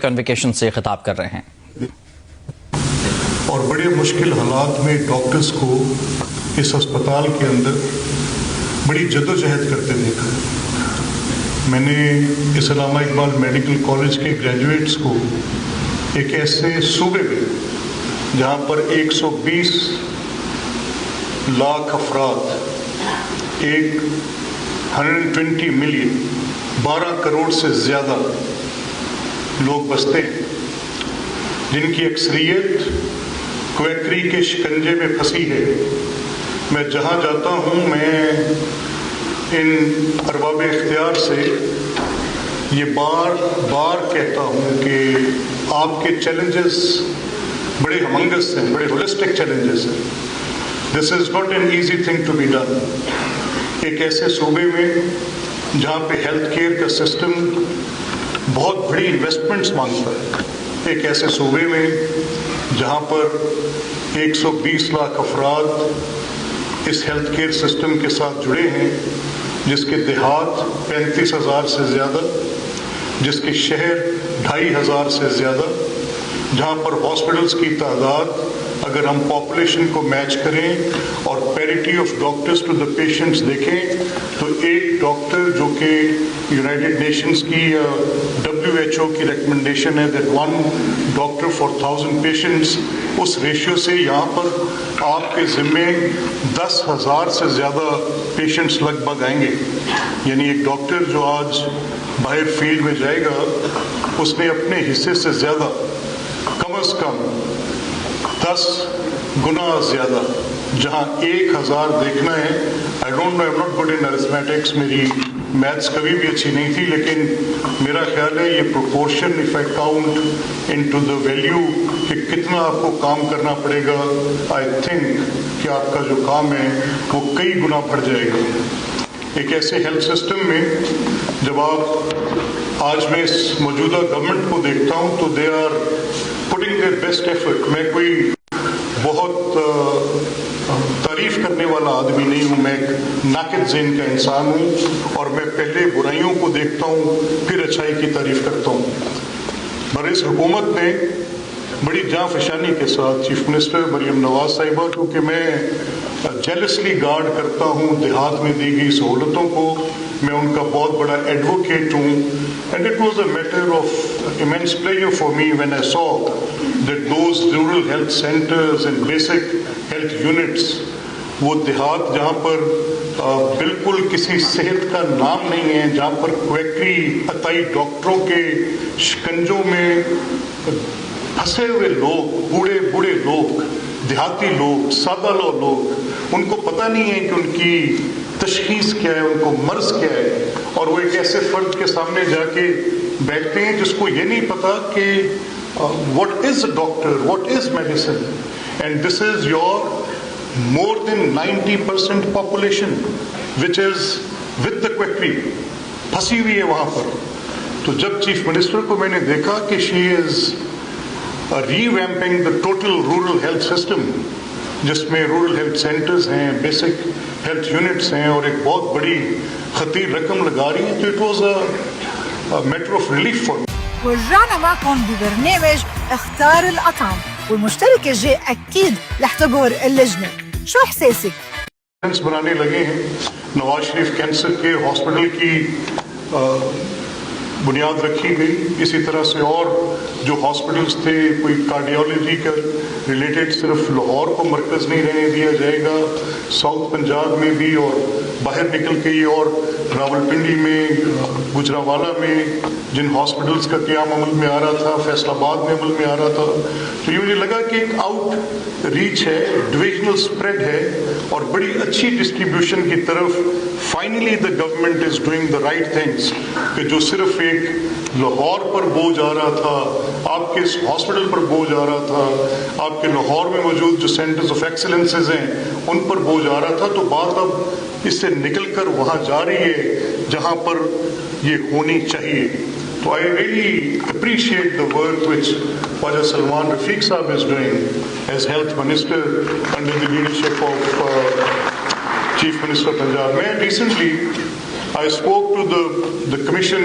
کنویکیشن سے خطاب کر رہے ہیں۔ اور بڑے مشکل حالات میں ڈاکٹرز کو اس ہسپتال کے اندر بڑی جدوجہد کرتے دیکھا۔ میں نے اس علامہ اقبال میڈیکل کالج کے گریجویٹس کو ایک ایسے صوبے میں جہاں پر 120 لاکھ افراد 120 ملین 12 کروڑ سے زیادہ لوگ بستے ہیں، جن کی اکثریت کویکری کے شکنجے میں پھنسی ہے۔ میں جہاں جاتا ہوں میں ان ارباب اختیار سے یہ بار بار کہتا ہوں کہ آپ کے چیلنجز بڑے ہمنگس ہیں، بڑے ہولسٹک چیلنجز ہیں۔ This is not an easy thing to be done. ایک ایسے صوبے میں جہاں پہ ہیلتھ کیئر کا سسٹم بہت بڑی انویسٹمنٹس مانگتا ہے، ایک ایسے صوبے میں جہاں پر 120 لاکھ افراد اس ہیلتھ کیئر سسٹم کے ساتھ جڑے ہیں، جس کے دیہات 35,000 سے زیادہ، جس کے شہر 2,500 سے زیادہ، جہاں پر ہاسپٹلس کی تعداد اگر ہم پاپولیشن کو میچ کریں اور parity of doctors to the patients دیکھیں تو ایک ڈاکٹر جو کہ یونائٹڈ نیشنز کی WHO کی ریکمنڈیشن ہے that 1 doctor for 1,000 patients، اس ریشیو سے یہاں پر آپ کے ذمے 10,000 سے زیادہ پیشنٹس لگ بھگ آئیں گے۔ یعنی ایک ڈاکٹر جو آج باہر فیلڈ میں جائے گا اس نے اپنے حصے سے زیادہ، کم از کم 10 گنا زیادہ، جہاں 1,000 دیکھنا ہے۔ I don't know, I'm not good in arithmetics، میری میتھس کبھی بھی اچھی نہیں تھی، لیکن میرا خیال ہے یہ proportion if I count into the value کہ کتنا آپ کو کام کرنا پڑے گا، I think کہ آپ کا جو کام ہے وہ کئی گنا بڑھ جائے گا۔ ایک ایسے ہیلتھ سسٹم میں جب آپ آج میں اس موجودہ گورنمنٹ کو دیکھتا ہوں تو they are putting their best effort۔ میں کوئی بہت تعریف کرنے والا آدمی نہیں ہوں، میں ایک ناقد ذہن کا انسان ہوں اور میں پہلے برائیوں کو دیکھتا ہوں پھر اچھائی کی تعریف کرتا ہوں۔ پر اس حکومت نے بڑی جاں فشانی کے ساتھ چیف منسٹر مریم نواز صاحبہ، کیونکہ میں جیلسلی گارڈ کرتا ہوں دیہات میں دی گئی سہولتوں کو، میں ان کا بہت بڑا ایڈوکیٹ ہوں، and it was a matter of immense pleasure for me when I saw that those rural health centers and basic health units، وہ دیہات جہاں پر بالکل کسی صحت کا نام نہیں ہے، جہاں پر کویکری عطائی ڈاکٹروں کے شکنجوں میں پھنسے ہوئے لوگ، بوڑھے بوڑھے لوگ، دیہاتی لوگ، سادہ لوگ، ان کو پتہ نہیں ہے کہ ان کی تشخیص کیا ہے، ان کو مرض کیا ہے، اور وہ ایک ایسے فرد کے سامنے جا کے بیٹھتے ہیں جس کو یہ نہیں پتا کہ what is a doctor, what is medicine, and this is your more than 90% population which is with the کویکری پھنسی ہوئی ہے وہاں پر۔ تو جب چیف منسٹر کو میں نے دیکھا کہ she is revamping the total rural health system، جس میں رورل ہیلتھ سینٹرز ہیں، بیسک ہیلتھ یونٹس ہیں، اور ایک بہت بڑی خطیر رقم لگا رہی ہیں، تو it was a matter of relief for me۔ ورجعنا معكم ببرنامج اختار الأطعم، والمشترك الجاي أكيد رح تقر اللجنة. شو إحساسك؟ بنانے لگے ہیں، نواز شریف کینسر کے ہاسپٹل کی بنیاد رکھی گئی، اسی طرح سے اور جو ہاسپٹلس تھے، کوئی کارڈیالوجی کا ریلیٹڈ صرف لاہور کو مرکز نہیں رہنے دیا جائے گا، ساؤتھ پنجاب میں بھی، اور باہر نکل کے یہ اور راولپنڈی میں، گجرانوالہ میں جن ہاسپٹلس کا قیام عمل میں آ رہا تھا، فیصل آباد میں عمل میں آ رہا تھا، تو یہ مجھے لگا کہ ایک آؤٹ ریچ ہے، ڈویژنل اسپریڈ ہے، اور بڑی اچھی ڈسٹریبیوشن کی طرف finally the government is doing the right things, کہ جو صرف ایک لاہور پر بوجھ آ رہا تھا، آپ کے اس ہاسپٹل پر بوجھ آ رہا تھا، آپ کے لاہور میں موجود جو سینٹرز آف ایکسلنسز ہیں ان پر بوجھ آ رہا تھا، تو بات اب اس سے نکل کر وہاں جا رہی ہے جہاں پر یہ ہونی چاہیے۔ تو I really appreciate the work which Khwaja Salman Rafiq Sahab is doing as Health Minister under the leadership of Chief Minister of Punjab. Recently I spoke to the Commission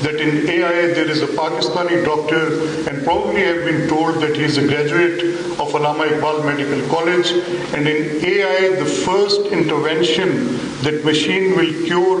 that in AI there is a Pakistani doctor, and probably have been told that he is a graduate of Allama Iqbal Medical College, and in AI the first intervention that machine will cure